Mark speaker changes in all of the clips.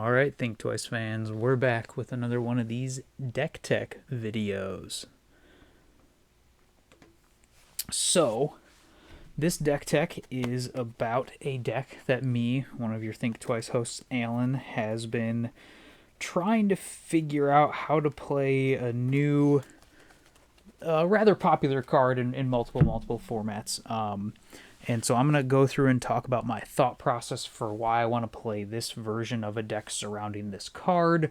Speaker 1: All right, Think Twice fans, we're back with another one of these deck tech videos. So, this deck tech is about a deck that me, one of your Think Twice hosts, Alan, has been trying to figure out how to play a new, rather popular card in multiple formats. And so I'm going to go through and talk about my thought process for why I want to play this version of a deck surrounding this card.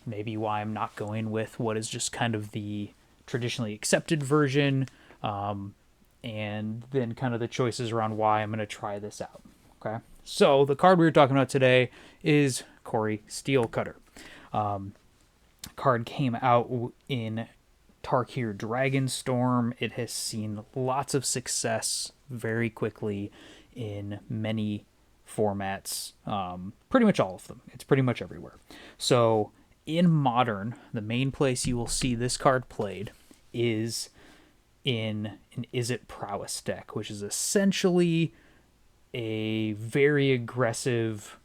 Speaker 1: Maybe why I'm not going with what is just kind of the traditionally accepted version. And then kind of the choices around why I'm going to try this out. Okay. So the card we were talking about today is Corey Steelcutter. Card came out in Tarkir Dragonstorm. It has seen lots of success very quickly in many formats, pretty much all of them. It's pretty much everywhere. So in Modern, the main place you will see this card played is in an Izzet Prowess deck, which is essentially a very aggressive,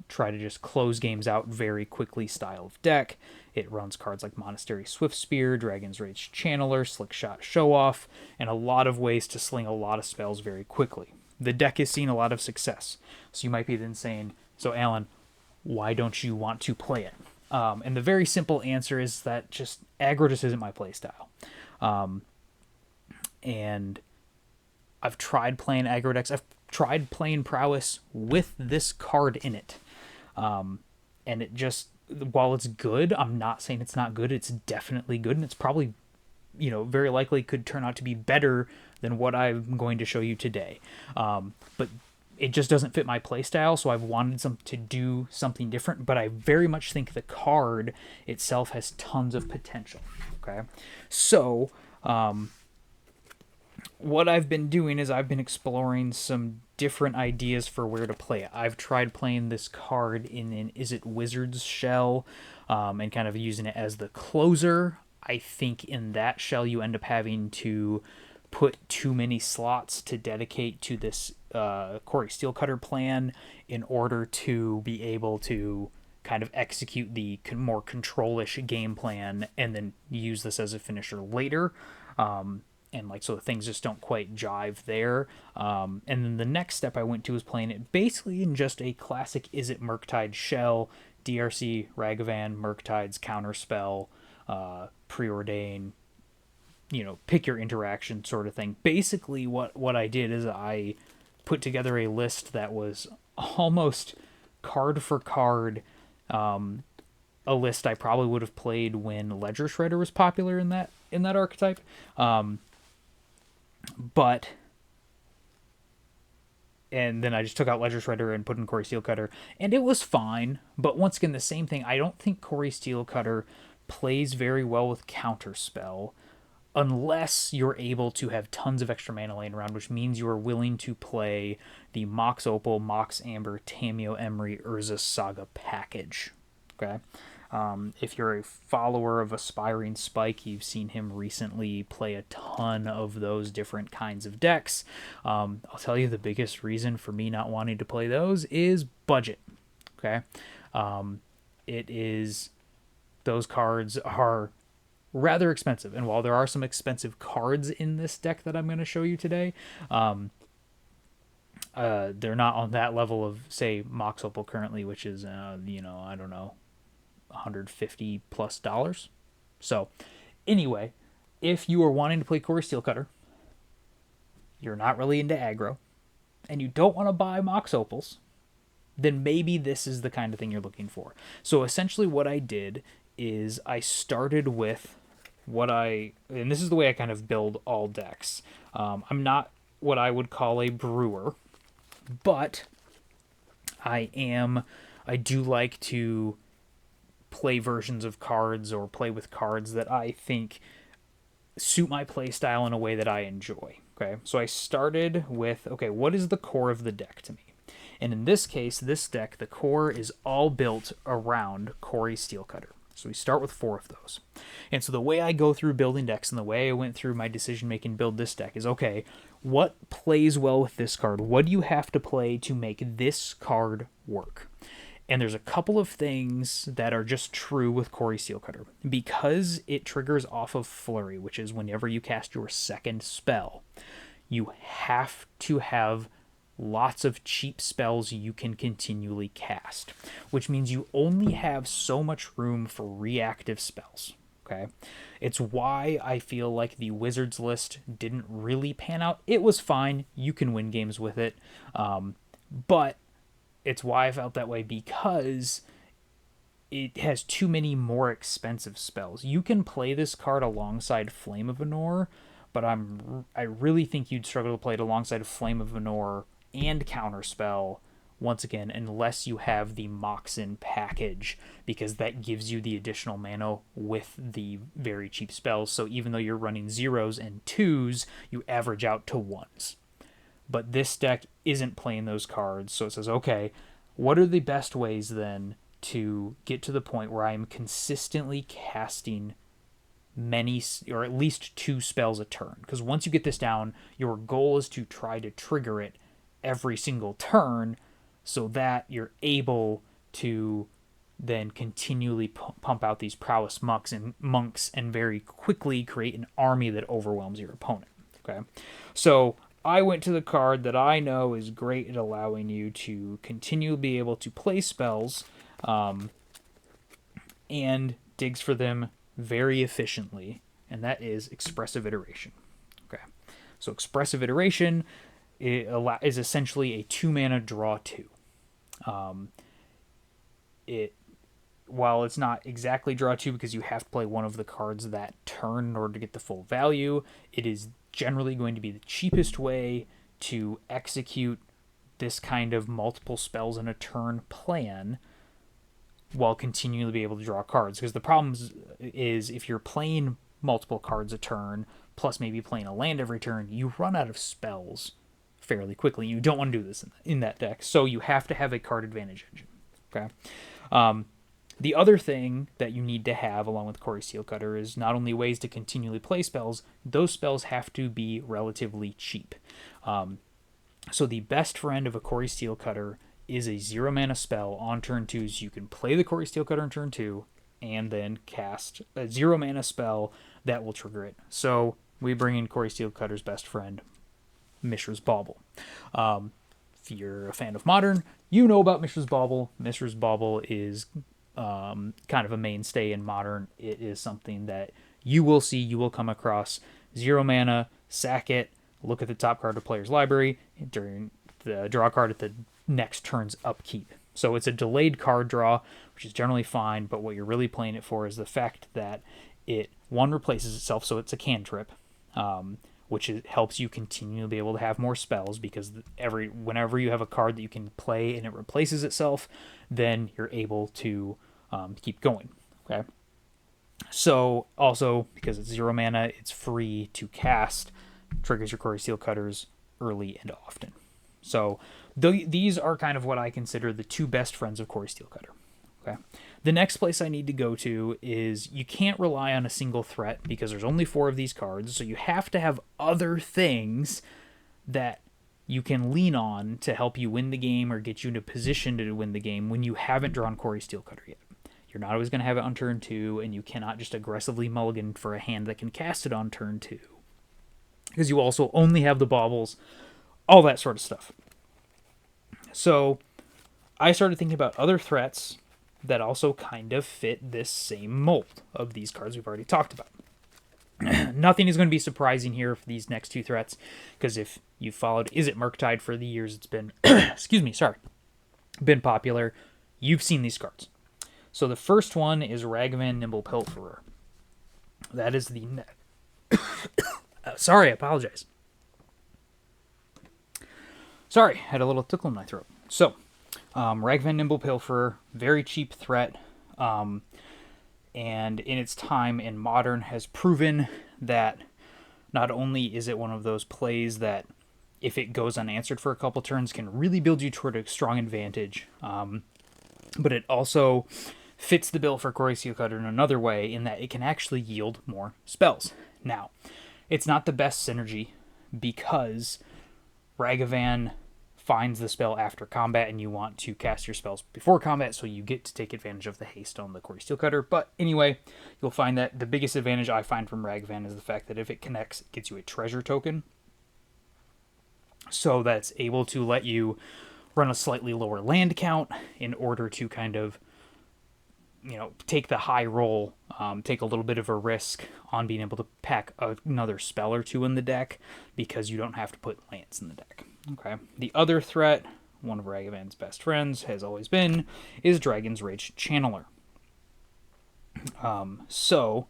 Speaker 1: try to just close games out very quickly style of deck. It runs cards like Monastery Swiftspear, Dragon's Rage Channeler, Slickshot Show Off, and a lot of ways to sling a lot of spells very quickly. The deck has seen a lot of success. So you might be then saying, so Alan, why don't you want to play it? And the very simple answer is that just aggro just isn't my playstyle. And I've tried playing aggro decks. I've tried playing Prowess with this card in it. And it just, while it's good, I'm not saying it's not good. It's definitely good, and it's probably, very likely could turn out to be better than what I'm going to show you today. But it just doesn't fit my playstyle, so I've wanted to do something different, but I very much think the card itself has tons of potential. Okay? So, what I've been doing is I've been exploring some different ideas for where to play it. I've tried playing this card in an Izzet Wizard's shell, and kind of using it as the closer. I think in that shell you end up having to put too many slots to dedicate to this Corey Steelcutter plan in order to be able to kind of execute the more control-ish game plan and then use this as a finisher later. And so things just don't quite jive there. And then the next step I went to was playing it basically in just a classic Izzet Murktide shell, DRC, Ragavan, Murktide's counterspell, preordain, pick your interaction sort of thing. Basically what I did is I put together a list that was almost card for card, a list I probably would have played when Ledger Shredder was popular in that archetype. And then I just took out Ledger Shredder and put in Corey Steelcutter, and it was fine. But once again, the same thing. I don't think Corey Steelcutter plays very well with Counterspell unless you're able to have tons of extra mana laying around, which means you are willing to play the Mox Opal, Mox Amber, Tameo Emery, Urza Saga package. Okay? If you're a follower of Aspiring Spike, you've seen him recently play a ton of those different kinds of decks. I'll tell you the biggest reason for me not wanting to play those is budget. Okay? It is... Those cards are rather expensive, and while there are some expensive cards in this deck that I'm going to show you today, they're not on that level of, say, Mox Opal currently, which is, I don't know, $150 plus. So anyway, if you are wanting to play Corey Steelcutter, you're not really into aggro, and you don't want to buy Mox Opals, then maybe this is the kind of thing you're looking for. So essentially what I did is I started with and this is the way I kind of build all decks. I'm not what I would call a brewer, but I do like to play versions of cards or play with cards that I think suit my play style in a way that I enjoy. Okay, so I started with, what is the core of the deck to me? And in this case, this deck, the core is all built around Corey Steelcutter. So we start with 4 of those. And so the way I go through building decks and the way I went through my decision-making build this deck is, what plays well with this card? What do you have to play to make this card work? And there's a couple of things that are just true with Corey Steelcutter. Because it triggers off of Flurry, which is whenever you cast your second spell, you have to have lots of cheap spells you can continually cast, which means you only have so much room for reactive spells. Okay, it's why I feel like the Wizards list didn't really pan out. It was fine. You can win games with it. But it's why I felt that way, because it has too many more expensive spells. You can play this card alongside Flame of Anor, but I really think you'd struggle to play it alongside Flame of Anor and Counterspell, once again, unless you have the Moxen package, because that gives you the additional mana with the very cheap spells. So even though you're running 0s and 2s, you average out to 1s. But this deck isn't playing those cards, so it says, okay, what are the best ways then to get to the point where I'm consistently casting many, or at least 2 spells a turn? Because once you get this down, your goal is to try to trigger it every single turn, so that you're able to then continually pump out these prowess monks and very quickly create an army that overwhelms your opponent. Okay, so I went to the card that I know is great at allowing you to continually be able to play spells and digs for them very efficiently, and that is Expressive Iteration. Okay, so Expressive Iteration is essentially a 2-mana draw 2. While it's not exactly draw 2 because you have to play one of the cards that turn in order to get the full value, it is generally going to be the cheapest way to execute this kind of multiple spells in a turn plan while continually be able to draw cards. Because the problem is if you're playing multiple cards a turn, plus maybe playing a land every turn, you run out of spells fairly quickly. You don't want to do this in that deck, so you have to have a card advantage engine. Okay. The other thing that you need to have along with Corey Steelcutter is not only ways to continually play spells, those spells have to be relatively cheap. So the best friend of a Corey Steelcutter is a 0-mana spell on turn 2, so you can play the Corey Steelcutter on turn 2 and then cast a 0-mana spell that will trigger it. So we bring in Corey Steelcutter's best friend, Mishra's Bauble. If you're a fan of Modern, you know about Mishra's Bauble. Mishra's Bauble is kind of a mainstay in Modern. It is something that you will see, you will come across. 0 mana, sack it, look at the top card of the player's library during the draw card at the next turn's upkeep. So it's a delayed card draw, which is generally fine, but what you're really playing it for is the fact that it, one, replaces itself, so it's a cantrip, which helps you continue to be able to have more spells, because whenever you have a card that you can play and it replaces itself, then you're able to keep going. Okay. So also, because it's 0 mana, it's free to cast, triggers your Corey Steelcutters early and often. So these are kind of what I consider the 2 best friends of Corey Steelcutter. Okay. The next place I need to go to is, you can't rely on a single threat because there's only 4 of these cards, so you have to have other things that you can lean on to help you win the game or get you in a position to win the game when you haven't drawn Corey Steelcutter yet. You're not always going to have it on turn 2, and you cannot just aggressively mulligan for a hand that can cast it on turn 2, because you also only have the baubles, all that sort of stuff. So I started thinking about other threats that also kind of fit this same mold of these cards we've already talked about. Nothing is going to be surprising here for these next 2 threats, because if you followed Izzet Murktide for the years it's been been popular, you've seen these cards. So the first one is Ragavan Nimble Pilferer. That is the sorry, I apologize. Sorry, had a little tickle in my throat. So Ragavan Nimble Pilferer, very cheap threat, and in its time in Modern has proven that not only is it one of those plays that, if it goes unanswered for a couple turns, can really build you toward a strong advantage, but it also fits the bill for Corey Steelcutter in another way, in that it can actually yield more spells. Now, it's not the best synergy, because Ragavan finds the spell after combat, and you want to cast your spells before combat, so you get to take advantage of the haste on the Quarry Steel Cutter. But anyway, you'll find that the biggest advantage I find from Ragavan is the fact that if it connects, it gets you a treasure token. So that's able to let you run a slightly lower land count in order to kind of, take the high roll, take a little bit of a risk on being able to pack another spell or two in the deck because you don't have to put lands in the deck. Okay. The other threat, one of Ragavan's best friends, has always been, is Dragon's Rage Channeler. So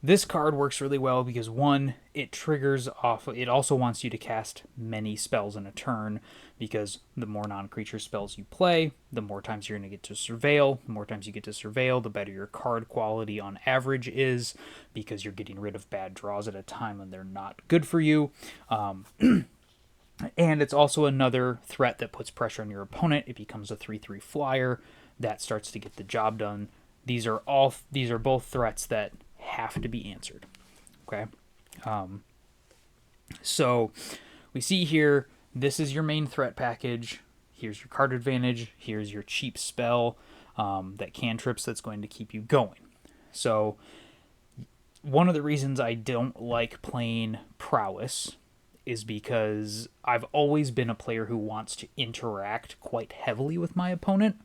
Speaker 1: this card works really well because, one, it triggers off. It also wants you to cast many spells in a turn because the more non-creature spells you play, the more times you're going to get to surveil. The more times you get to surveil, the better your card quality on average is because you're getting rid of bad draws at a time when they're not good for you. And it's also another threat that puts pressure on your opponent. It becomes a 3/3 flyer that starts to get the job done. These are both threats that have to be answered. Okay. So we see here, this is your main threat package. Here's your card advantage. Here's your cheap spell, that cantrips that's going to keep you going. So one of the reasons I don't like playing Prowess is because I've always been a player who wants to interact quite heavily with my opponent.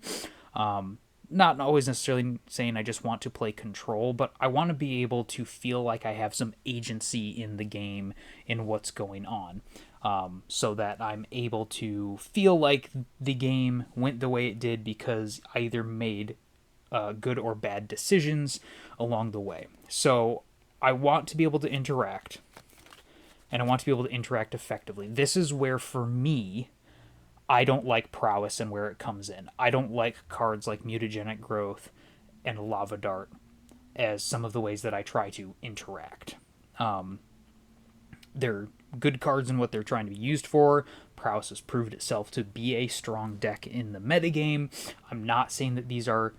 Speaker 1: Not always necessarily saying I just want to play control, but I want to be able to feel like I have some agency in the game in what's going on, so that I'm able to feel like the game went the way it did because I either made good or bad decisions along the way. So I want to be able to interact, and I want to be able to interact effectively. This is where, for me, I don't like Prowess and where it comes in. I don't like cards like Mutagenic Growth and Lava Dart as some of the ways that I try to interact. They're good cards in what they're trying to be used for. Prowess has proved itself to be a strong deck in the metagame. I'm not saying that these are,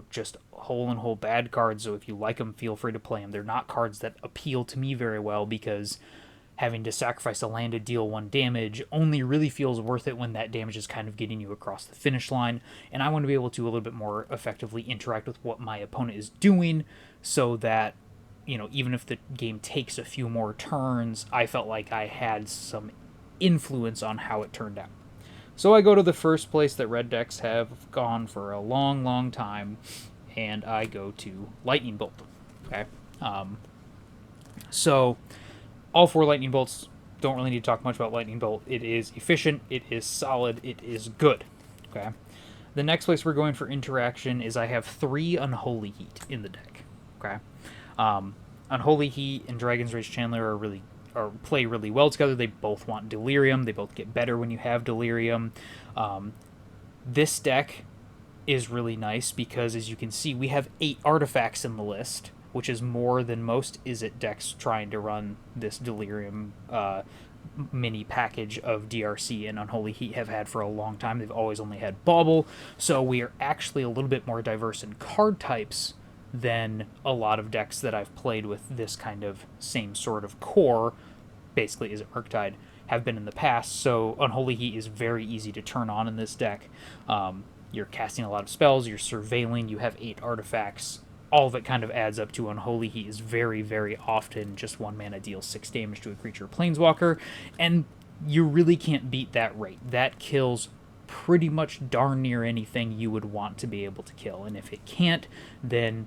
Speaker 1: just whole bad cards, so if you like them, feel free to play them. They're not cards that appeal to me very well because having to sacrifice a land to deal 1 damage only really feels worth it when that damage is kind of getting you across the finish line. And I want to be able to a little bit more effectively interact with what my opponent is doing so that, even if the game takes a few more turns, I felt like I had some influence on how it turned out. So I go to the first place that red decks have gone for a long, long time, and I go to Lightning Bolt. Okay? So all 4 Lightning Bolts, don't really need to talk much about Lightning Bolt. It is efficient, it is solid, it is good. Okay. The next place we're going for interaction is I have 3 Unholy Heat in the deck. Okay. Unholy Heat and Dragon's Rage Channeler play really well together. They both want Delirium. They both get better when you have Delirium. This deck is really nice because, as you can see, we have 8 artifacts in the list, which is more than most Izzet decks trying to run this Delirium mini package of DRC and Unholy Heat have had for a long time. They've always only had Bauble, so we are actually a little bit more diverse in card types than a lot of decks that I've played with this kind of same sort of core, basically Izzet Murktide, have been in the past. So Unholy Heat is very easy to turn on in this deck. You're casting a lot of spells, you're surveilling, you have 8 artifacts. All of it kind of adds up to Unholy Heat is very, very often just 1 mana deals 6 damage to a creature or planeswalker, and you really can't beat that rate. That kills pretty much darn near anything you would want to be able to kill, and if it can't, then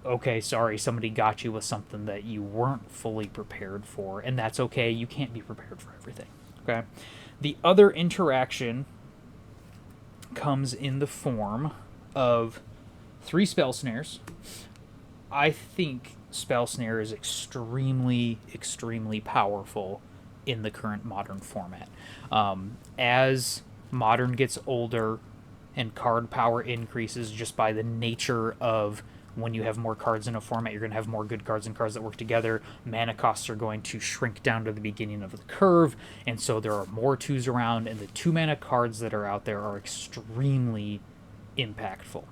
Speaker 1: okay, sorry, somebody got you with something that you weren't fully prepared for, and that's okay. You can't be prepared for everything. Okay. The other interaction comes in the form of 3 Spell Snares. I think Spell Snare is extremely, extremely powerful in the current Modern format. As Modern gets older and card power increases just by the nature of when you have more cards in a format, you're going to have more good cards and cards that work together. Mana costs are going to shrink down to the beginning of the curve, and so there are more 2s around, and the 2 mana cards that are out there are extremely impactful.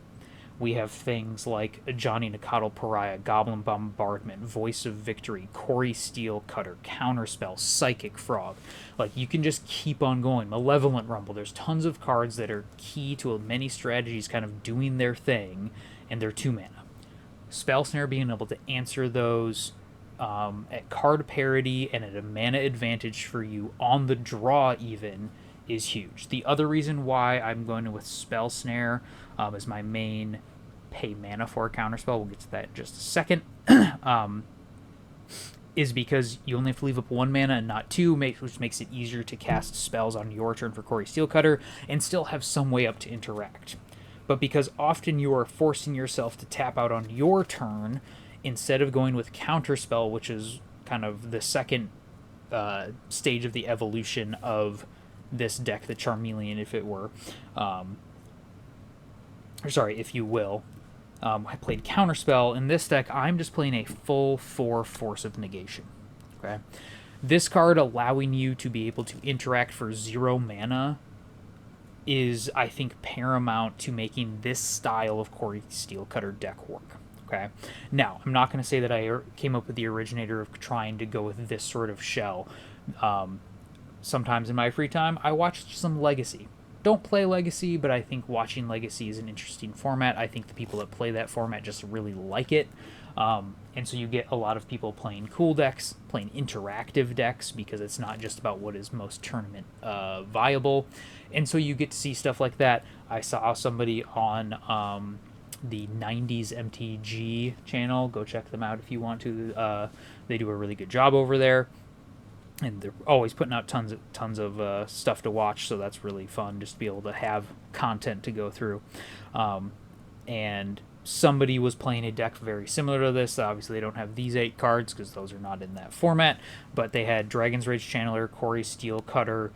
Speaker 1: We have things like Johnny Nikado Pariah, Goblin Bombardment, Voice of Victory, Corey Steel Cutter, Counterspell, Psychic Frog. Like, you can just keep on going. Malevolent Rumble. There's tons of cards that are key to many strategies kind of doing their thing, and they're 2 mana. Spell Snare being able to answer those at card parity and at a mana advantage for you on the draw even is huge. The other reason why I'm going with Spell Snare as my main pay mana for a counterspell, we'll get to that in just a second, is because you only have to leave up 1 mana and not 2, which makes it easier to cast spells on your turn for Corey Steelcutter and still have some way up to interact. But because often you are forcing yourself to tap out on your turn, instead of going with Counterspell, which is kind of the second stage of the evolution of this deck, the Charmeleon, if it were, if you will. I played Counterspell. In this deck, I'm just playing a full 4 Force of Negation. Okay, this card allowing you to be able to interact for 0 mana is, I think, paramount to making this style of Corey Steelcutter deck work. Okay, now I'm not going to say that I came up with the originator of trying to go with this sort of shell. Sometimes in my free time, I watch some Legacy. Don't play Legacy, but I think watching Legacy is an interesting format. I think the people that play that format just really like it. And so you get a lot of people playing cool decks, playing interactive decks, because it's not just about what is most tournament viable. And so you get to see stuff like that. I saw somebody on the 90s MTG channel. Go check them out if you want to. They do a really good job over there. And they're always putting out tons of stuff to watch, so that's really fun just to be able to have content to go through. And somebody was playing a deck very similar to this. Obviously, they don't have these 8 cards because those are not in that format, but they had Dragon's Rage Channeler, Corey Steelcutter,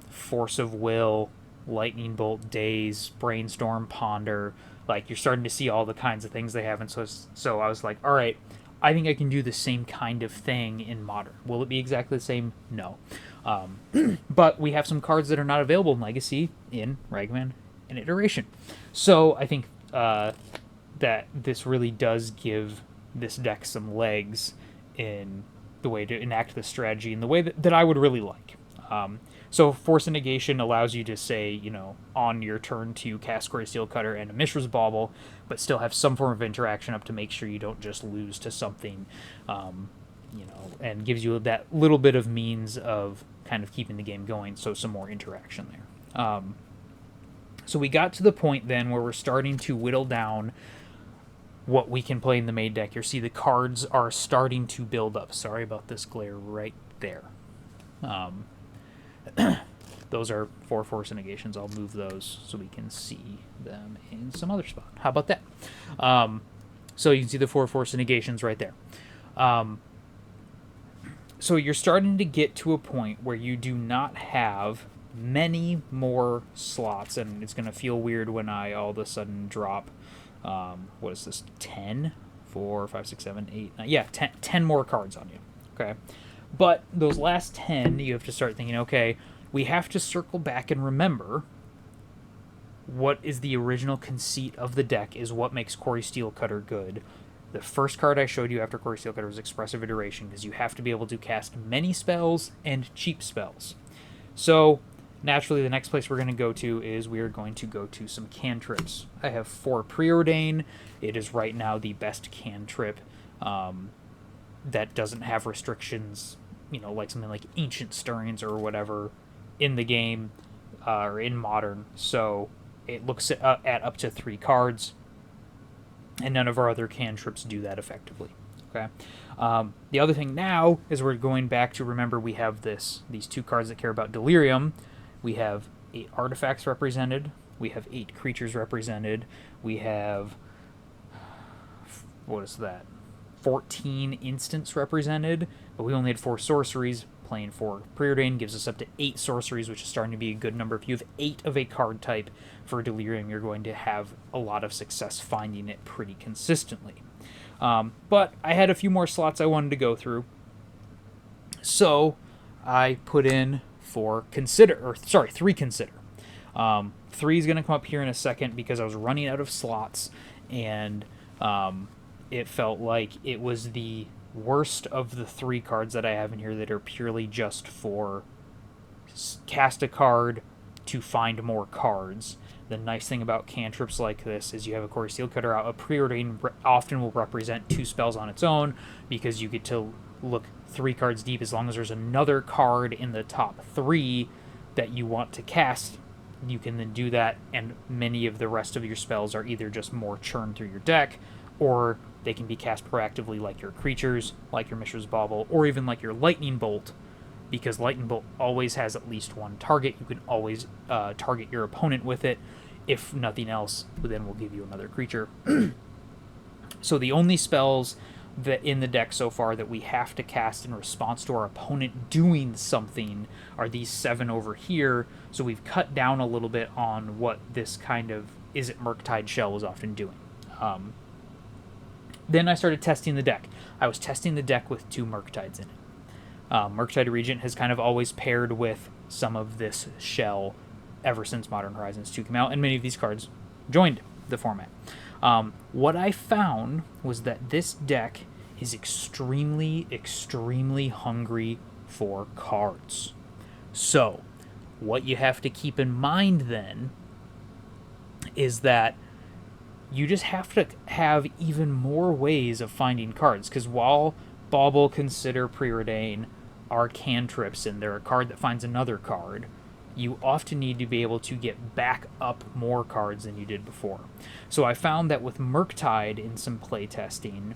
Speaker 1: Force of Will, Lightning Bolt, Daze, Brainstorm, Ponder. Like, you're starting to see all the kinds of things they have, and so I was like, all right, I think I can do the same kind of thing in Modern. Will it be exactly the same? No. But we have some cards that are not available in Legacy, in Ragavan, and Iteration. So I think that this really does give this deck some legs in the way to enact the strategy in the way that I would really like. So Force of Negation allows you to say, on your turn to cast Corey Steelcutter and a Mishra's Bauble, but still have some form of interaction up to make sure you don't just lose to something, and gives you that little bit of means of kind of keeping the game going, so some more interaction there. So we got to the point then where we're starting to whittle down what we can play in the main deck. You see the cards are starting to build up. Sorry about this glare right there. Those are 4 Force of Negations. I'll move those so we can see them in some other spot. How about that? So you can see the 4 Force of Negations right there. So you're starting to get to a point where you do not have many more slots, and it's going to feel weird when I all of a sudden drop, what is this, 10? 4, 5, 6, 7, 8, 9. Yeah, 10 more cards on you. Okay. But those last 10, you have to start thinking, okay, we have to circle back and remember what is the original conceit of the deck is what makes Corey Steelcutter good. The first card I showed you after Corey Steelcutter was Expressive Iteration, because you have to be able to cast many spells and cheap spells. So, naturally, the next place we're going to go to is we are going to go to some cantrips. I have 4 Preordain. It is right now the best cantrip that doesn't have restrictions, like something like Ancient Stirrings or whatever in the game or in Modern. So it looks at up to 3 cards, and none of our other cantrips do that effectively. Okay. The other thing now is we're going back to remember we have these 2 cards that care about Delirium. We have 8 artifacts represented. We have 8 creatures represented. We have, what is that, 14 instants represented, but we only had 4 sorceries. Playing 4 Preordain gives us up to 8 sorceries, which is starting to be a good number. If you have 8 of a card type for Delirium, you're going to have a lot of success finding it pretty consistently. But I had a few more slots I wanted to go through, so I put in 3 Consider. 3 is going to come up here in a second because I was running out of slots, and it felt like it was the worst of the 3 cards that I have in here that are purely just for cast a card to find more cards. The nice thing about cantrips like this is you have a Core Steelcutter out. A Preordain often will represent 2 spells on its own because you get to look 3 cards deep as long as there's another card in the top 3 that you want to cast. You can then do that, and many of the rest of your spells are either just more churned through your deck, or they can be cast proactively like your creatures, like your Mishra's Bauble, or even like your Lightning Bolt, because Lightning Bolt always has at least one target. You can always target your opponent with it. If nothing else, then we'll give you another creature. So the only spells that in the deck so far that we have to cast in response to our opponent doing something are these 7 over here. So we've cut down a little bit on what this kind of Izzet Murktide shell was often doing. Then I started testing the deck. I was testing the deck with 2 Murktides in it. Murktide Regent has kind of always paired with some of this shell ever since Modern Horizons 2 came out, and many of these cards joined the format. What I found was that this deck is extremely, extremely hungry for cards. So, what you have to keep in mind then is that you just have to have even more ways of finding cards, because while Bauble, Consider, Preordain are cantrips and they're a card that finds another card, you often need to be able to get back up more cards than you did before. So I found that with Murktide in some playtesting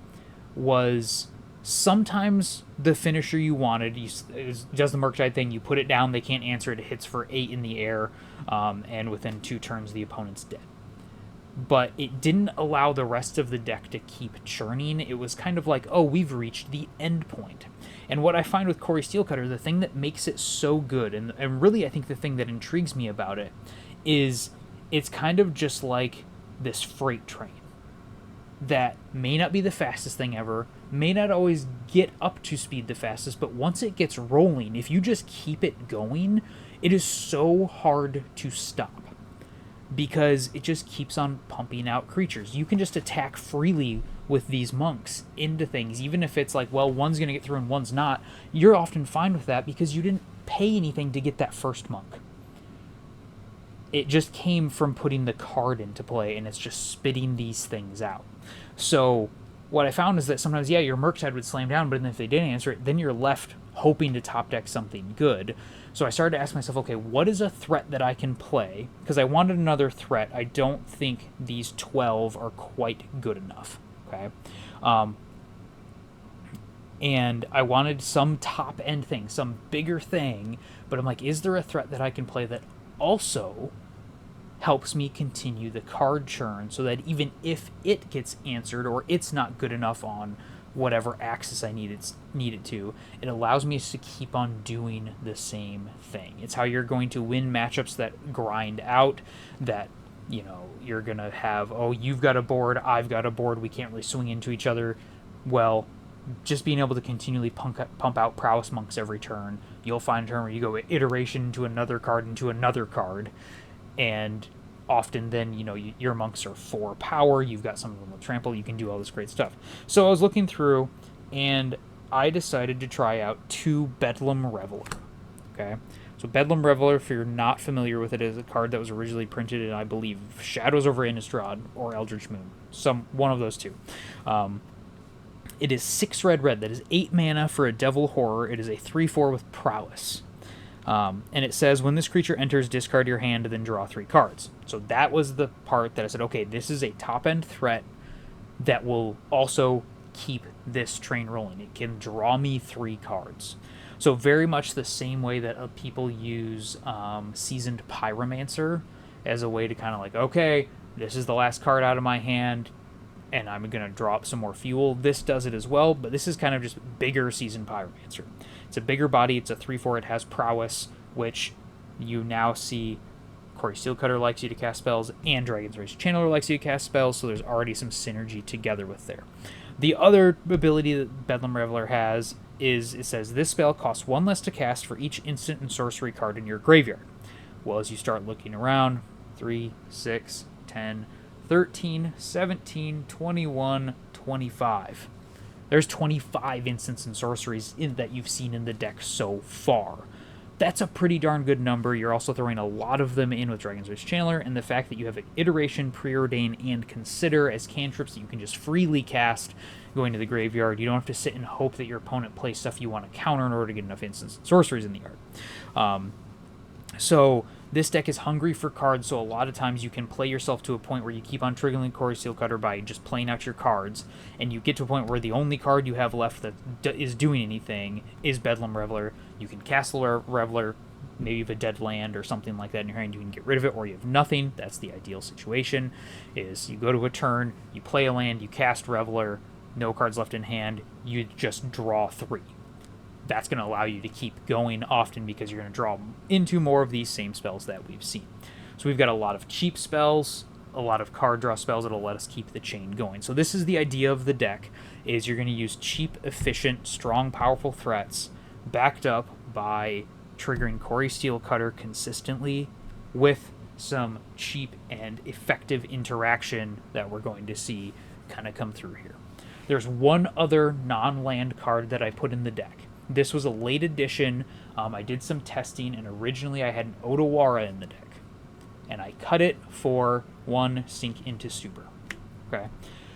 Speaker 1: was sometimes the finisher you wanted. It does the Murktide thing, you put it down, they can't answer it, it hits for 8 in the air, and within 2 turns the opponent's dead. But it didn't allow the rest of the deck to keep churning. It was kind of like, oh, we've reached the end point. And what I find with Core Steelcutter, the thing that makes it so good, and really I think the thing that intrigues me about it, is it's kind of just like this freight train that may not be the fastest thing ever, may not always get up to speed the fastest, but once it gets rolling, if you just keep it going, it is so hard to stop, because it just keeps on pumping out creatures. You can just attack freely with these monks into things, even if it's like, well, one's going to get through and one's not. You're often fine with that because you didn't pay anything to get that first monk. It just came from putting the card into play, and it's just spitting these things out. So what I found is that sometimes, yeah, your Murktide would slam down, but then if they didn't answer it, then you're left hoping to top deck something good. So I started to ask myself, okay, what is a threat that I can play? Because I wanted another threat. I don't think these 12 are quite good enough. Okay, and I wanted some top-end thing, some bigger thing, but I'm like, is there a threat that I can play that also helps me continue the card churn, so that even if it gets answered or it's not good enough on whatever axis I need it to, it allows me to keep on doing the same thing. It's how you're going to win matchups that grind out, that, you know, you're going to have, oh, you've got a board, I've got a board, we can't really swing into each other. Well, just being able to continually pump out prowess monks every turn, you'll find a turn where you go iteration into another card, and often then, you know, your monks are 4 power, you've got some of them with trample, you can do all this great stuff. So I was looking through, and I decided to try out 2 Bedlam Reveler. Okay? So Bedlam Reveler, if you're not familiar with it, is a card that was originally printed in, I believe, Shadows over Innistrad or Eldritch Moon. One of those 2. It is 6 red. That is 8 mana for a Devil Horror. It is a 3/4 with prowess. And it says, when this creature enters, discard your hand, then draw 3 cards. So that was the part that I said, okay, this is a top-end threat that will also keep this train rolling. It can draw me 3 cards. So very much the same way that people use Seasoned Pyromancer as a way to kind of like, okay, this is the last card out of my hand, and I'm going to draw up some more fuel. This does it as well, but this is kind of just bigger Seasoned Pyromancer. It's a bigger body, it's a 3/4, it has prowess, which you now see Core Steelcutter likes you to cast spells, and Dragon's Rage Channeler likes you to cast spells, so there's already some synergy together with there. The other ability that Bedlam Reveler has is, it says, this spell costs 1 less to cast for each instant and sorcery card in your graveyard. Well, as you start looking around, 3, 6, 10, 13, 17, 21, 25. There's 25 instants and sorceries that you've seen in the deck so far. That's a pretty darn good number. You're also throwing a lot of them in with Dragon's Rage Channeler, and the fact that you have Iteration, Preordain, and Consider as cantrips that you can just freely cast going to the graveyard. You don't have to sit and hope that your opponent plays stuff you want to counter in order to get enough instants and sorceries in the yard. So this deck is hungry for cards, so a lot of times you can play yourself to a point where you keep on triggering Core Steelcutter by just playing out your cards, and you get to a point where the only card you have left that is doing anything is Bedlam Reveler. You can Castle Reveler, maybe you have a dead land or something like that in your hand, you can get rid of it, or you have nothing. That's the ideal situation, is you go to a turn, you play a land, you cast Reveler, no cards left in hand, you just draw 3. That's going to allow you to keep going often because you're going to draw into more of these same spells that we've seen. So we've got a lot of cheap spells, a lot of card draw spells that'll let us keep the chain going. So this is the idea of the deck, is you're going to use cheap, efficient, strong, powerful threats backed up by triggering Core Steelcutter consistently with some cheap and effective interaction that we're going to see kind of come through here. There's one other non-land card that I put in the deck. This was a late edition. I did some testing, and originally I had an Otawara in the deck. And I cut it for 1 Sink into Stupor. Okay?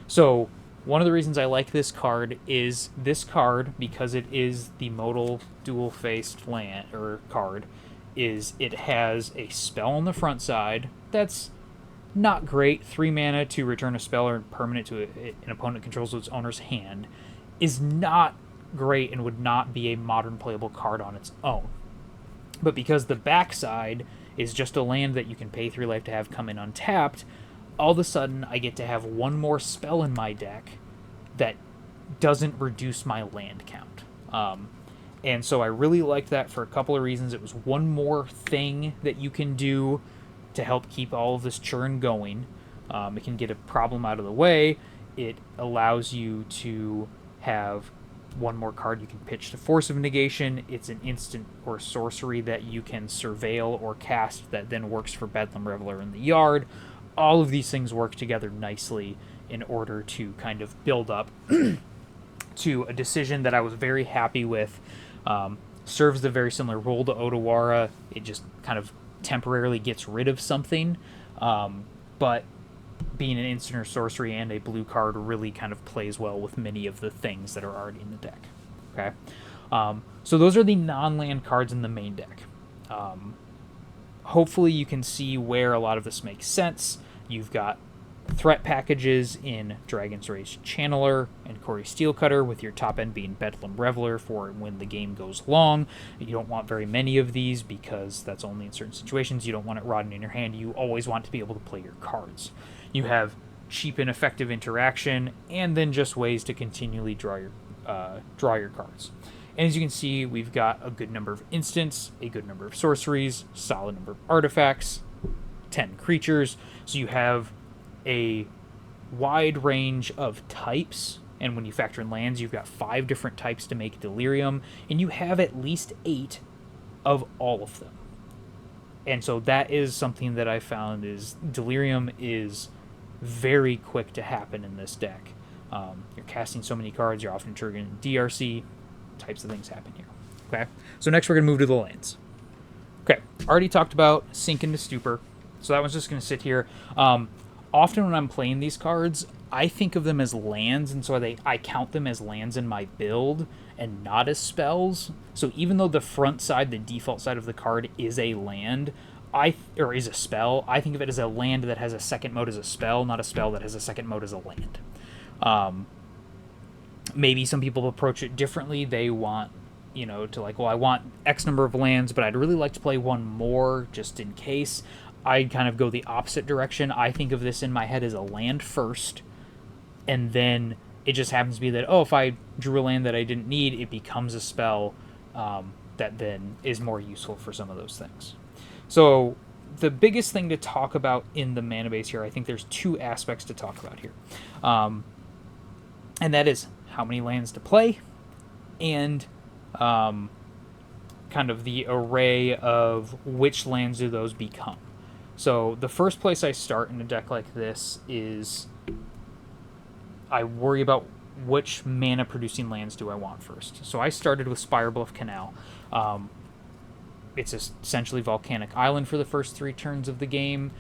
Speaker 1: So, one of the reasons I like this card is this card, because it is the modal dual-faced land, or card, is it has a spell on the front side that's not great. 3 mana to return a spell or permanent to an opponent controls its owner's hand is not great and would not be a modern playable card on its own. But because the backside is just a land that you can pay 3 life to have come in untapped, all of a sudden I get to have one more spell in my deck that doesn't reduce my land count. And so I really liked that for a couple of reasons. It was one more thing that you can do to help keep all of this churn going. It can get a problem out of the way. It allows you to have one more card you can pitch to Force of Negation. It's an instant or sorcery that you can surveil or cast that then works for Bedlam Reveler in the yard. All of these things work together nicely in order to kind of build up to a decision that I was very happy with. Serves the very similar role to Otawara. It just kind of temporarily gets rid of something, but being an instant or sorcery and a blue card really kind of plays well with many of the things that are already in the deck. Okay, so those are the non-land cards in the main deck. Hopefully you can see where a lot of this makes sense. You've got threat packages in Dragon's Rage Channeler and Core Steelcutter, with your top end being Bedlam Reveler for when the game goes long. You don't want very many of these because that's only in certain situations. You don't want it rotting in your hand. You always want to be able to play your cards. You have cheap and effective interaction, and then just ways to continually draw your cards. And as you can see, we've got a good number of instants, a good number of sorceries, solid number of artifacts, 10 creatures. So you have a wide range of types, and when you factor in lands, you've got 5 different types to make Delirium, and you have at least 8 of all of them. And so that is something that I found is Delirium is very quick to happen in this deck. You're casting so many cards, you're often triggering DRC, types of things happen here. Okay, so next we're going to move to the lands. Okay, already talked about Sink into Stupor, so that one's just going to sit here. Often when I'm playing these cards, I think of them as lands, and so I count them as lands in my build and not as spells. So even though the front side, the default side of the card, is a land, or is a spell, I think of it as a land that has a second mode as a spell, not a spell that has a second mode as a land. Maybe some people approach it differently. They want, to like, well, I want X number of lands, but I'd really like to play one more just in case. I'd kind of go the opposite direction. I think of this in my head as a land first, and then it just happens to be that, if I drew a land that I didn't need, it becomes a spell that then is more useful for some of those things. So the biggest thing to talk about in the mana base here, I think there's 2 aspects to talk about here. And that is how many lands to play, and kind of the array of which lands do those become. So the first place I start in a deck like this is I worry about which mana producing lands do I want first. So I started with Spirebluff Canal. It's essentially Volcanic Island for the first 3 turns of the game.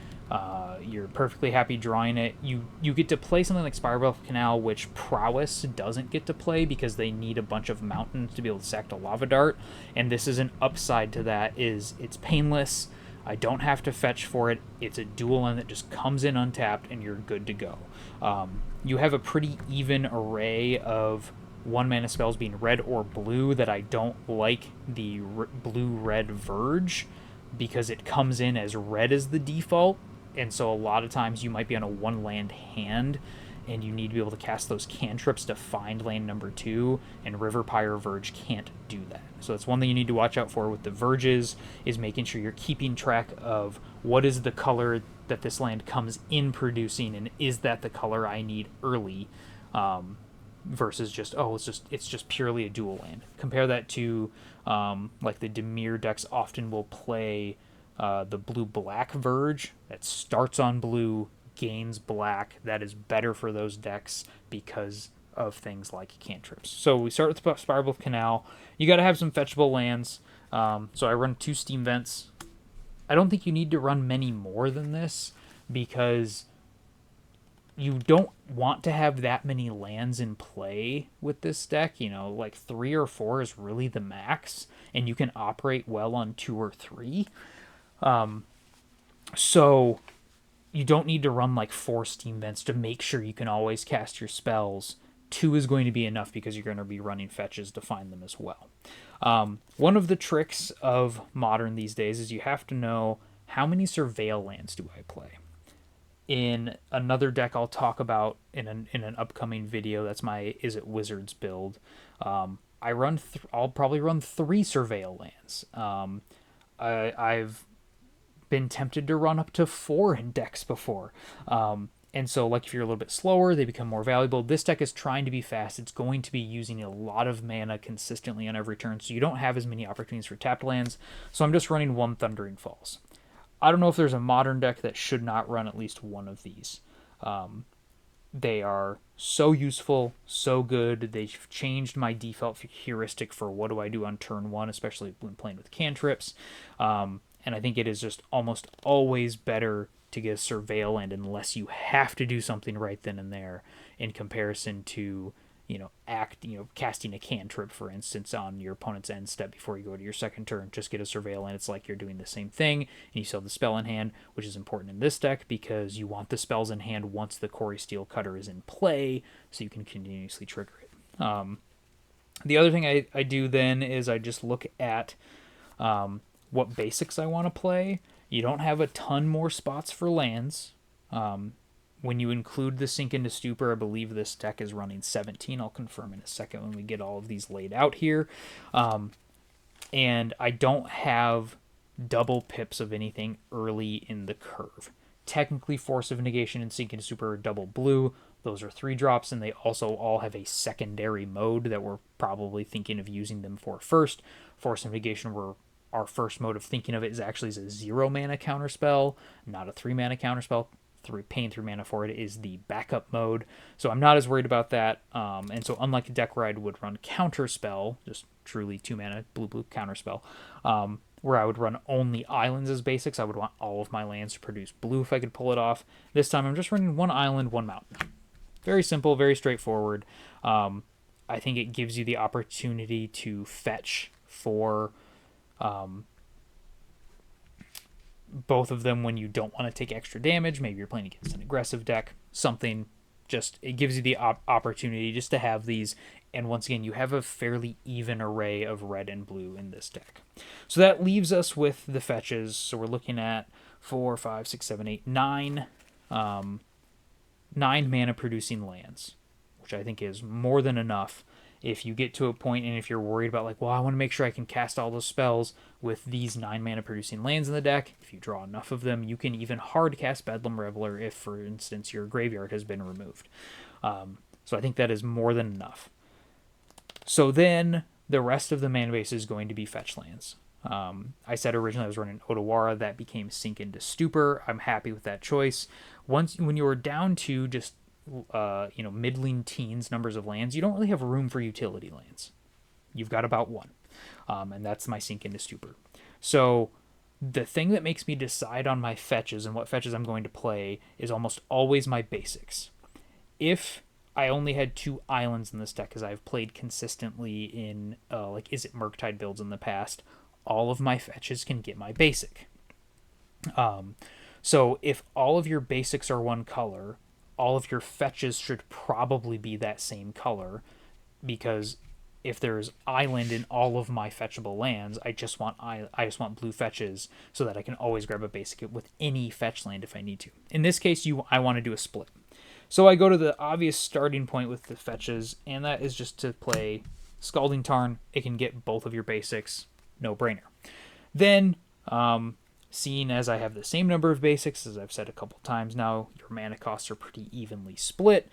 Speaker 1: You're perfectly happy drawing it. You get to play something like Spirebluff Canal, which Prowess doesn't get to play because they need a bunch of mountains to be able to sack a Lava Dart. And this is an upside to that, is it's painless. I don't have to fetch for it. It's a dual land that just comes in untapped and you're good to go. You have a pretty even array of 1-mana spells being red or blue that I don't like the blue-red Verge because it comes in as red as the default, and so a lot of times you might be on a 1-land hand and you need to be able to cast those cantrips to find land number 2, and Riverpire Verge can't do that. So that's one thing you need to watch out for with the Verges, is making sure you're keeping track of what is the color that this land comes in producing, and is that the color I need early, versus just, oh, it's just purely a dual land. Compare that to like the Dimir decks often will play the blue-black Verge that starts on blue, gains black. That is better for those decks because of things like cantrips. So we start with Spirebluff Canal. You got to have some fetchable lands. So I run 2 Steam Vents. I don't think you need to run many more than this because you don't want to have that many lands in play with this deck. You know, like 3 or 4 is really the max, and you can operate well on 2 or 3. So you don't need to run like 4 Steam Vents to make sure you can always cast your spells. 2 is going to be enough because you're going to be running fetches to find them as well. One of the tricks of Modern these days is you have to know how many Surveil lands do I play. In another deck I'll talk about in an upcoming video, that's my Izzet Wizards build. I'll probably run 3 Surveil lands. I've been tempted to run up to 4 in decks before. And so, like, if you're a little bit slower, they become more valuable. This deck is trying to be fast. It's going to be using a lot of mana consistently on every turn, so you don't have as many opportunities for tapped lands. So I'm just running 1 Thundering Falls. I don't know if there's a Modern deck that should not run at least one of these. They are so useful, so good. They've changed my default heuristic for what do I do on turn 1, especially when playing with cantrips. And I think it is just almost always better to get a Surveil land unless you have to do something right then and there, in comparison to, casting a cantrip, for instance, on your opponent's end step before you go to your second turn. Just get a Surveil land. It's like you're doing the same thing, and you still have the spell in hand, which is important in this deck because you want the spells in hand once the Quarry Steel Cutter is in play, so you can continuously trigger it. The other thing I do then is I just look at what basics I want to play. You don't have a ton more spots for lands. When you include the Sink into Stupor, I believe this deck is running 17. I'll confirm in a second when we get all of these laid out here. And I don't have double pips of anything early in the curve. Technically, Force of Negation and Sink into Stupor are double blue. Those are 3 drops, and they also all have a secondary mode that we're probably thinking of using them for first. Force of Negation, our first mode of thinking of it is actually as a 0-mana counterspell, not a 3-mana counterspell. Paying 3 mana for it is the backup mode, so I'm not as worried about that. And so unlike a deck where I would run counterspell, just truly 2-mana blue counterspell, where I would run only islands as basics, I would want all of my lands to produce blue if I could pull it off. This time I'm just running 1 island, 1 mountain. Very simple, very straightforward. I think it gives you the opportunity to fetch for both of them when you don't want to take extra damage. Maybe you're playing against an aggressive deck. It gives you the opportunity just to have these. And once again, you have a fairly even array of red and blue in this deck. So that leaves us with the fetches. So we're looking at 4, 5, 6, 7, 8, 9. 9 mana producing lands, which I think is more than enough. If you get to a point and if you're worried about I want to make sure I can cast all those spells with these 9 mana producing lands in the deck, if you draw enough of them, you can even hard cast Bedlam Reveler if, for instance, your graveyard has been removed. So I think that is more than enough. So then the rest of the mana base is going to be fetch lands. I said originally I was running Otawara. That became Sink into Stupor. I'm happy with that choice. When you were down to just middling teens numbers of lands, you don't really have room for utility lands. You've got about one, and that's my Sink into Stupor. So the thing that makes me decide on my fetches and what fetches I'm going to play is almost always my basics. If I only had 2 islands in this deck, as I've played consistently in Izzet Murktide builds in the past, all of my fetches can get my basic. So if all of your basics are one color, all of your fetches should probably be that same color, because if there's island in all of my fetchable lands, I just want blue fetches so that I can always grab a basic with any fetch land if I need to. In this case, I want to do a split. So I go to the obvious starting point with the fetches, and that is just to play Scalding Tarn. It can get both of your basics, no brainer. Then, seeing as I have the same number of basics, as I've said a couple times now, your mana costs are pretty evenly split.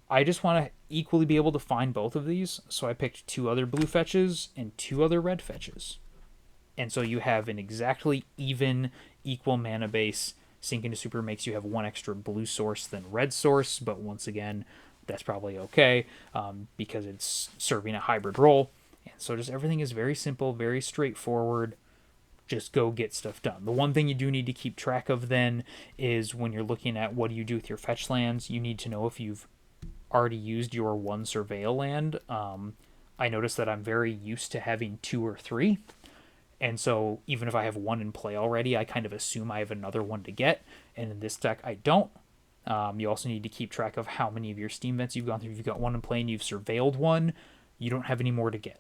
Speaker 1: I just want to equally be able to find both of these, so I picked 2 other blue fetches and 2 other red fetches. And so you have an exactly equal mana base. Sink into Stupor makes you have 1 extra blue source than red source, but once again, that's probably okay, because it's serving a hybrid role. And so just everything is very simple, very straightforward. Just go get stuff done. The one thing you do need to keep track of then is when you're looking at what do you do with your fetch lands, you need to know if you've already used your 1 surveil land. I noticed that I'm very used to having 2 or 3. And so even if I have 1 in play already, I kind of assume I have another one to get. And in this deck, I don't. You also need to keep track of how many of your Steam Vents you've gone through. If you've got 1 in play and you've surveilled 1, you don't have any more to get.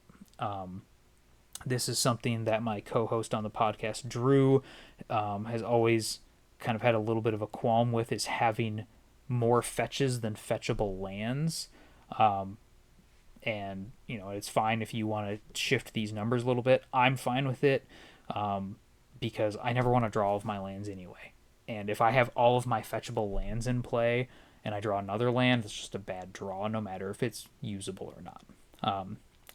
Speaker 1: This is something that my co-host on the podcast, Drew, has always kind of had a little bit of a qualm with, is having more fetches than fetchable lands. And, it's fine if you want to shift these numbers a little bit. I'm fine with it because I never want to draw all of my lands anyway. And if I have all of my fetchable lands in play and I draw another land, it's just a bad draw, no matter if it's usable or not.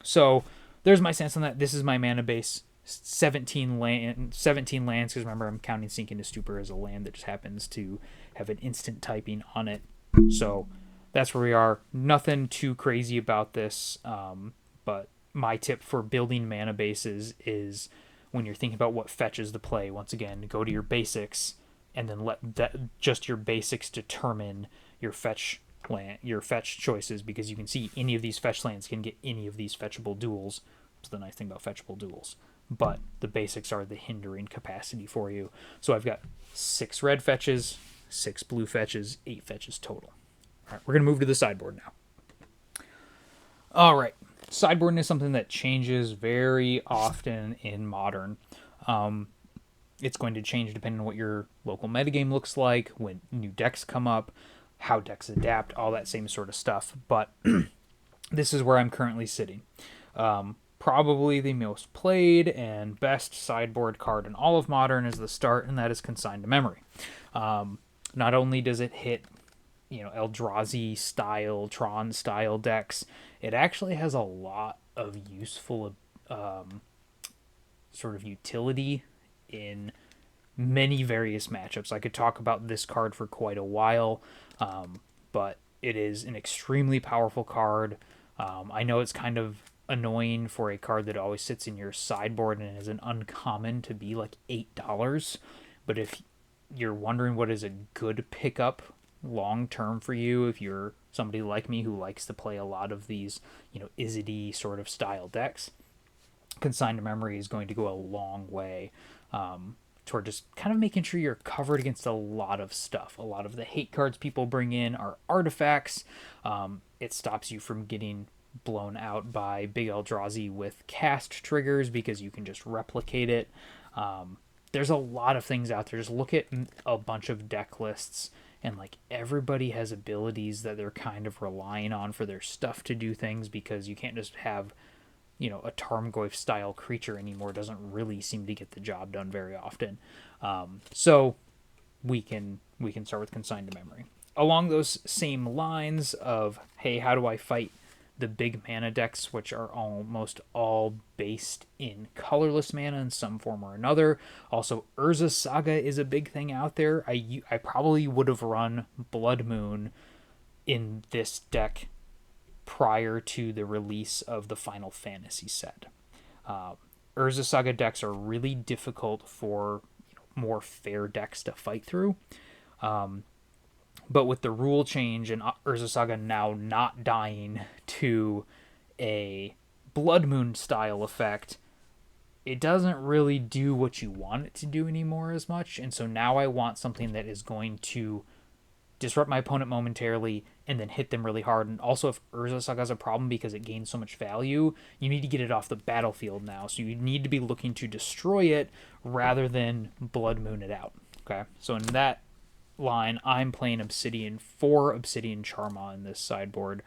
Speaker 1: So there's my sense on that. This is my mana base. 17 lands, because remember I'm counting Sink into Stupor as a land that just happens to have an instant typing on it. So that's where we are. Nothing too crazy about this, but my tip for building mana bases is when you're thinking about what fetches to play, once again, go to your basics and then let just your basics determine your fetch choices, because you can see any of these fetch lands can get any of these fetchable duels. That's the nice thing about fetchable duels. But the basics are the hindering capacity for you. So I've got 6 red fetches, 6 blue fetches, 8 fetches total. All right, we're going to move to the sideboard now. All right, sideboarding is something that changes very often in Modern. It's going to change depending on what your local metagame looks like, when new decks come up, how decks adapt, all that same sort of stuff. But this is where I'm currently sitting. Probably the most played and best sideboard card in all of Modern is the start, and that is Consigned to Memory. Not only does it hit, Eldrazi style, Tron style decks, it actually has a lot of useful sort of utility in many various matchups. I could talk about this card for quite a while, but it is an extremely powerful card. I know it's kind of annoying for a card that always sits in your sideboard and is an uncommon to be like $8, but if you're wondering what is a good pickup long term for you, if you're somebody like me who likes to play a lot of these Izzet sort of style decks, Consigned to Memory is going to go a long way toward just kind of making sure you're covered against a lot of stuff. A lot of the hate cards people bring in are artifacts. It stops you from getting blown out by Big Eldrazi with cast triggers because you can just replicate it. There's a lot of things out there. Just look at a bunch of deck lists, and everybody has abilities that they're kind of relying on for their stuff to do things, because you can't just have a Tarmogoyf style creature anymore. It doesn't really seem to get the job done very often. So we can start with Consigned to Memory. Along those same lines of, hey, how do I fight the big mana decks, which are almost all based in colorless mana in some form or another. Also, Urza Saga is a big thing out there. I probably would have run Blood Moon in this deck prior to the release of the Final Fantasy set. Urza Saga decks are really difficult for more fair decks to fight through. But with the rule change and Urza Saga now not dying to a Blood Moon style effect, it doesn't really do what you want it to do anymore as much. And so now I want something that is going to disrupt my opponent momentarily and then hit them really hard. And also, if Urza Saga has a problem because it gains so much value, you need to get it off the battlefield now. So you need to be looking to destroy it rather than Blood Moon it out. Okay, so in that line, I'm playing Obsidian for Obsidian Charma in this sideboard.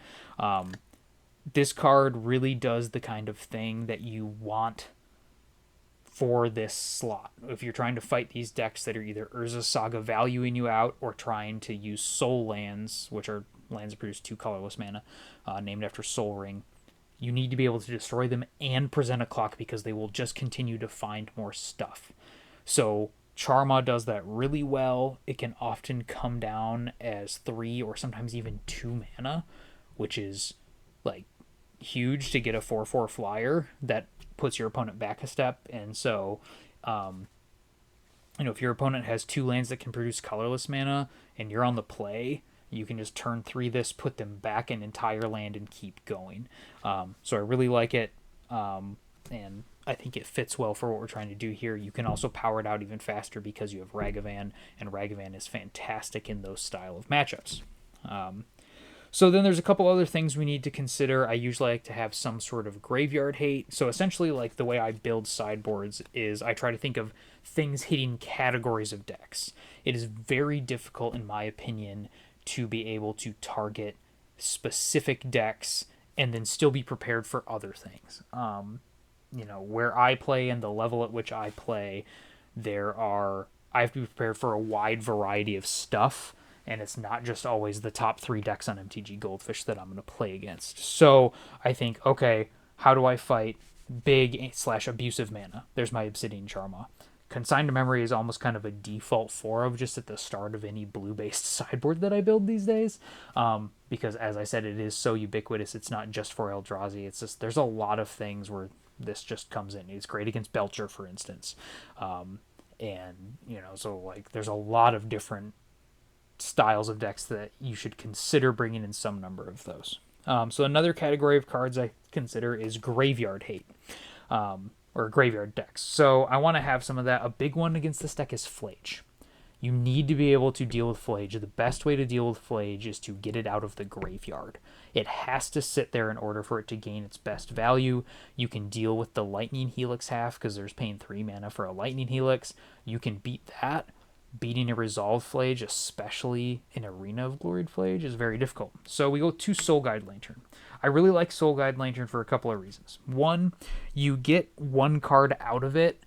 Speaker 1: This card really does the kind of thing that you want for this slot. If you're trying to fight these decks that are either Urza Saga valuing you out or trying to use soul lands, which are lands that produce 2 colorless mana, named after Soul Ring, you need to be able to destroy them and present a clock because they will just continue to find more stuff. So Charma does that really well. It can often come down as 3 or sometimes even 2 mana, which is like huge to get a 4/4 flyer that puts your opponent back a step. And so if your opponent has 2 lands that can produce colorless mana and you're on the play, you can just turn 3 this, put them back an entire land and keep going. So I really like it, and I think it fits well for what we're trying to do here. You can also power it out even faster because you have Ragavan, and Ragavan is fantastic in those style of matchups. So then there's a couple other things we need to consider. I usually like to have some sort of graveyard hate. So essentially, like, the way I build sideboards is I try to think of things hitting categories of decks. It is very difficult, in my opinion, to be able to target specific decks and then still be prepared for other things. Where I play and the level at which I play, I have to be prepared for a wide variety of stuff. And it's not just always the top 3 decks on MTG Goldfish that I'm going to play against. So I think, okay, how do I fight big/abusive mana? There's my Obsidian Charma. Consigned to Memory is almost kind of a default 4 of just at the start of any blue-based sideboard that I build these days. Because, as I said, it is so ubiquitous. It's not just for Eldrazi. It's just, there's a lot of things where this just comes in. It's great against Belcher, for instance. So like there's a lot of different styles of decks that you should consider bringing in some number of those. So another category of cards I consider is graveyard hate, or graveyard decks. So I want to have some of that. A big one against this deck is Flage. You need to be able to deal with Flage. The best way to deal with Flage is to get it out of the graveyard. It has to sit there in order for it to gain its best value. You can deal with the Lightning Helix half because there's paying 3 mana for a Lightning Helix. You can beat that. Beating a Resolved Flage, especially in Arena of Gloried Flage, is very difficult. So we go to Soul Guide Lantern. I really like Soul Guide Lantern for a couple of reasons. One, you get 1 card out of it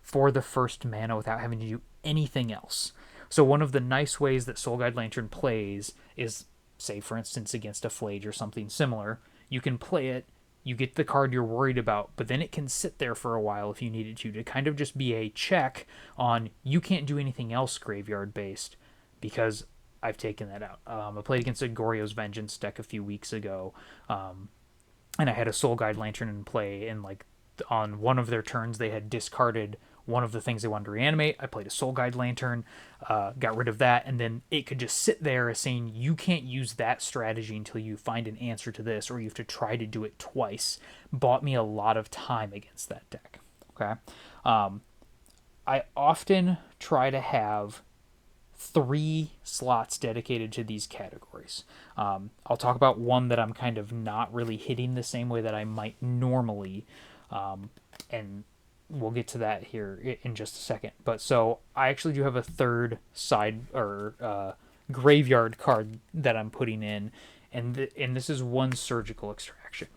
Speaker 1: for the first mana without having to do anything else. So one of the nice ways that Soul Guide Lantern plays is, say, for instance, against a Flage or something similar, you can play it, you get the card you're worried about, but then it can sit there for a while if you need it to kind of just be a check on you can't do anything else graveyard based because I've taken that out. I played against a Goryo's Vengeance deck a few weeks ago, and I had a Soul Guide Lantern in play, and like on one of their turns they had discarded one of the things they wanted to reanimate. I played a Soul Guide Lantern, got rid of that, and then it could just sit there as saying you can't use that strategy until you find an answer to this, or you have to try to do it twice. Bought me a lot of time against that deck. Okay, I often try to have 3 slots dedicated to these categories. I'll talk about one that I'm kind of not really hitting the same way that I might normally, and we'll get to that here in just a second. But so I actually do have a third side or graveyard card that I'm putting in, and this is 1 Surgical Extraction.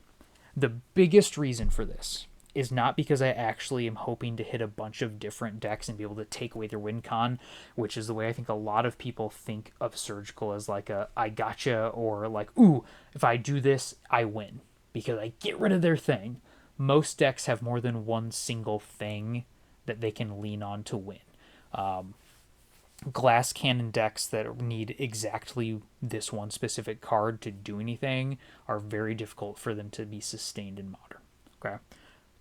Speaker 1: The biggest reason for this is not because I actually am hoping to hit a bunch of different decks and be able to take away their win con, which is the way I think a lot of people think of Surgical, as like a I gotcha, or like, ooh, if I do this, I win because I get rid of their thing. Most decks have more than one single thing that they can lean on to win. Glass cannon decks that need exactly this one specific card to do anything are very difficult for them to be sustained in Modern. Okay.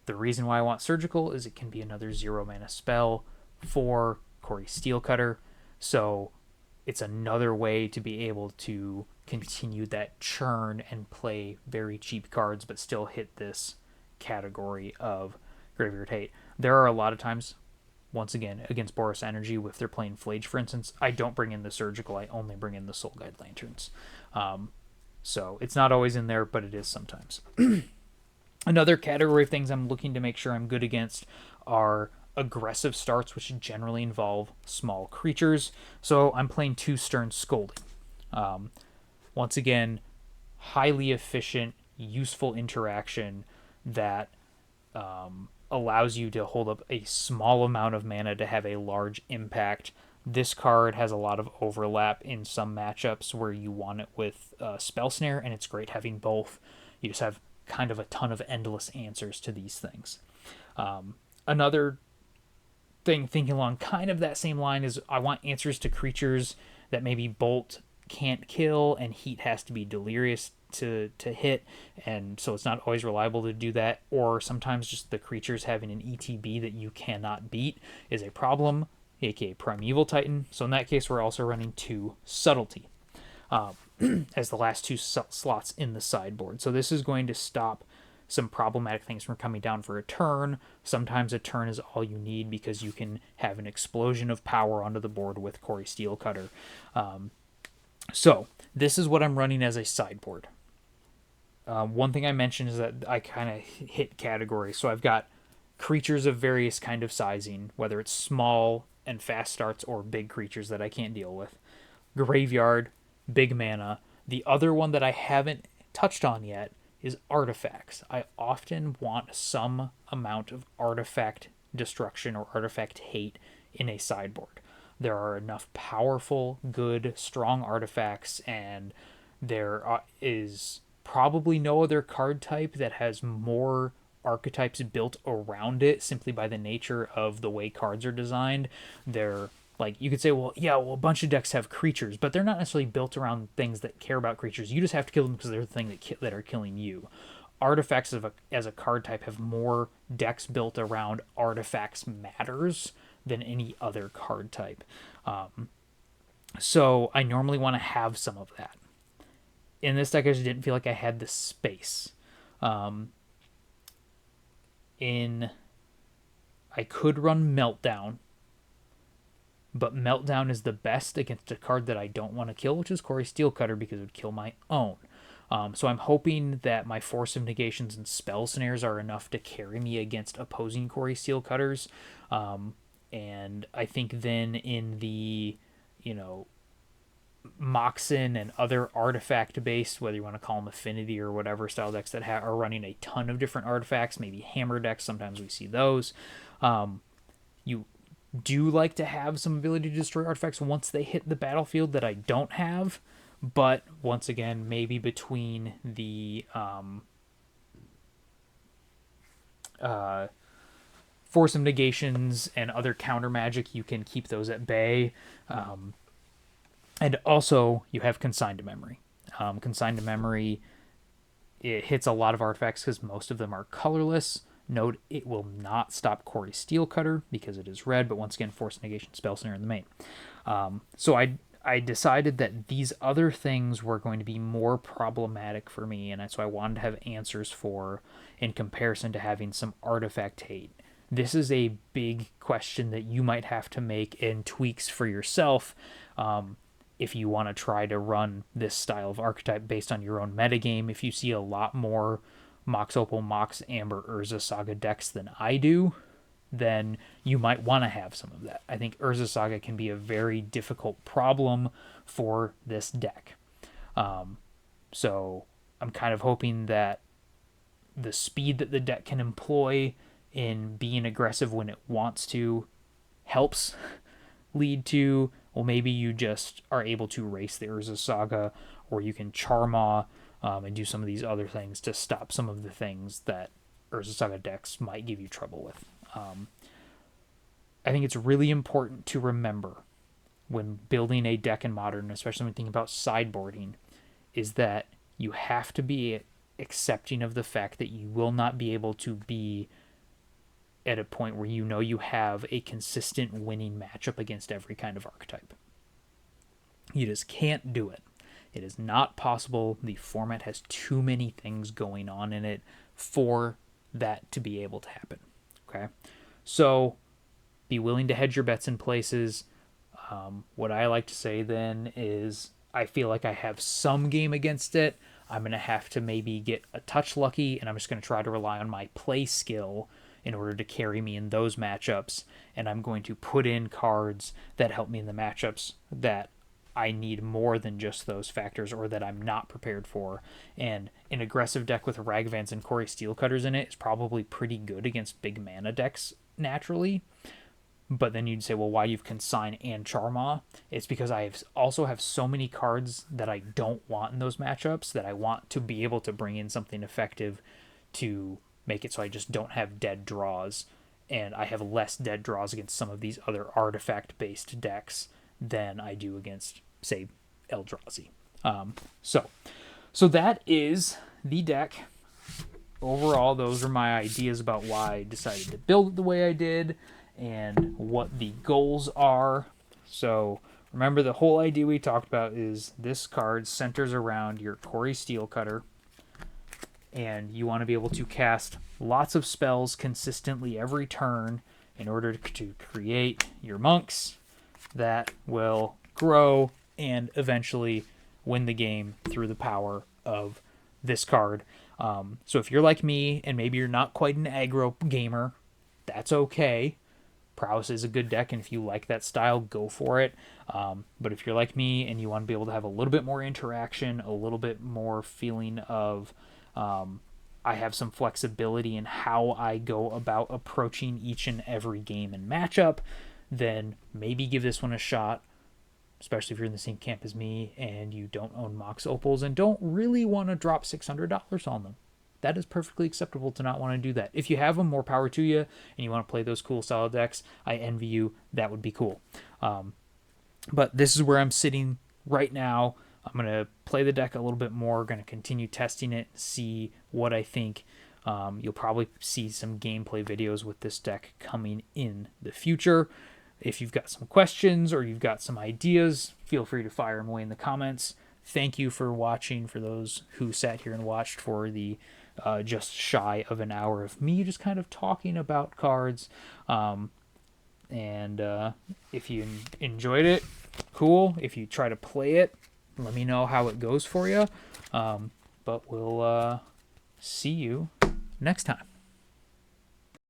Speaker 1: The reason why I want Surgical is it can be another 0 mana spell for Corey Steelcutter. So it's another way to be able to continue that churn and play very cheap cards but still hit this category of Graveyard Hate. There are a lot of times, once again, against Boros Energy, if they're playing Flage, for instance, I don't bring in the Surgical, I only bring in the Soul Guide Lanterns. So it's not always in there, but it is sometimes. Another category of things I'm looking to make sure I'm good against are aggressive starts, which generally involve small creatures. So I'm playing 2 Stern Scolding. Once again, highly efficient, useful interaction that allows you to hold up a small amount of mana to have a large impact. This card has a lot of overlap in some matchups where you want it with Spell Snare, and it's great having both. You just have kind of a ton of endless answers to these things. Another thing thinking along kind of that same line is I want answers to creatures that maybe Bolt can't kill and Heat has to be delirious to hit, and so it's not always reliable to do that, or sometimes just the creatures having an ETB that you cannot beat is a problem, aka Primeval Titan. So in that case, we're also running 2 Subtlety as the last 2 slots in the sideboard. So this is going to stop some problematic things from coming down for a turn. Sometimes a turn is all you need because you can have an explosion of power onto the board with Corey Steelcutter. So this is what I'm running as a sideboard. One thing I mentioned is that I kind of hit categories. So I've got creatures of various kind of sizing, whether it's small and fast starts or big creatures that I can't deal with. Graveyard, big mana. The other one that I haven't touched on yet is artifacts. I often want some amount of artifact destruction or artifact hate in a sideboard. There are enough powerful, good, strong artifacts, and there is probably no other card type that has more archetypes built around it simply by the nature of the way cards are designed. They're like, you could say, well, yeah, well, a bunch of decks have creatures, but they're not necessarily built around things that care about creatures. You just have to kill them because they're the thing that are killing you. Artifacts as a card type have more decks built around artifacts matters than any other card type. So I normally want to have some of that. In this deck, I just didn't feel like I had the space. I could run Meltdown, but Meltdown is the best against a card that I don't want to kill, which is Corey Steelcutter, because it would kill my own. So I'm hoping that my Force of Negations and Spell Snares are enough to carry me against opposing Corey Steelcutters. And I think then in the, Moxen and other artifact-based, whether you want to call them affinity or whatever style decks that are running a ton of different artifacts, maybe hammer decks, sometimes we see those. You do like to have some ability to destroy artifacts once they hit the battlefield that I don't have, but once again, maybe between the Force of Negations and other counter magic, you can keep those at bay. And also, you have Consigned to Memory. Consigned to Memory, it hits a lot of artifacts because most of them are colorless. Note, it will not stop Corey Steelcutter because it is red, but once again, Force Negation, Spell Snare in the main. So I decided that these other things were going to be more problematic for me, and so I wanted to have answers for, in comparison to having some artifact hate. This is a big question that you might have to make and tweaks for yourself. If you want to try to run this style of archetype based on your own metagame. If you see a lot more Mox Opal, Mox Amber, Urza Saga decks than I do, then you might want to have some of that. I think Urza Saga can be a very difficult problem for this deck. So I'm kind of hoping that the speed that the deck can employ in being aggressive when it wants to helps lead to, well, maybe you just are able to race the Urza Saga, or you can Charmaw and do some of these other things to stop some of the things that Urza Saga decks might give you trouble with. I think it's really important to remember when building a deck in Modern, especially when thinking about sideboarding, is that you have to be accepting of the fact that you will not be able to be at a point where you know you have a consistent winning matchup against every kind of archetype. You just can't do it. It is not possible. The format has too many things going on in it for that to be able to happen. Okay? So be willing to hedge your bets in places. What I like to say then is I feel like I have some game against it. I'm going to have to maybe get a touch lucky, and I'm just going to try to rely on my play skill in order to carry me in those matchups. And I'm going to put in cards that help me in the matchups that I need more than just those factors, or that I'm not prepared for. And an aggressive deck with Ragavans and Corey Steelcutters in it is probably pretty good against big mana decks naturally. But then you'd say, well, why you've Consign and Charmaw? It's because I also have so many cards that I don't want in those matchups that I want to be able to bring in something effective to make it so I just don't have dead draws. And I have less dead draws against some of these other artifact-based decks than I do against, say, Eldrazi. So that is the deck. Overall, those are my ideas about why I decided to build it the way I did and what the goals are. So remember, the whole idea we talked about is this card centers around your Corey Steelcutter, and you want to be able to cast lots of spells consistently every turn in order to create your monks that will grow and eventually win the game through the power of this card. So if you're like me and maybe you're not quite an aggro gamer, that's okay. Prowess is a good deck, and if you like that style, go for it. But if you're like me and you want to be able to have a little bit more interaction, a little bit more feeling of I have some flexibility in how I go about approaching each and every game and matchup, then maybe give this one a shot, especially if you're in the same camp as me and you don't own Mox Opals and don't really want to drop $600 on them. That is perfectly acceptable to not want to do that. If you have them, more power to you, and you want to play those cool style decks, I envy you. That would be cool. But this is where I'm sitting right now. I'm going to play the deck a little bit more, going to continue testing it, see what I think. You'll probably see some gameplay videos with this deck coming in the future. If you've got some questions or you've got some ideas, feel free to fire them away in the comments. Thank you for watching, for those who sat here and watched for the just shy of an hour of me just kind of talking about cards. And if you enjoyed it, cool. If you try to play it, let me know how it goes for you. But we'll see you next time.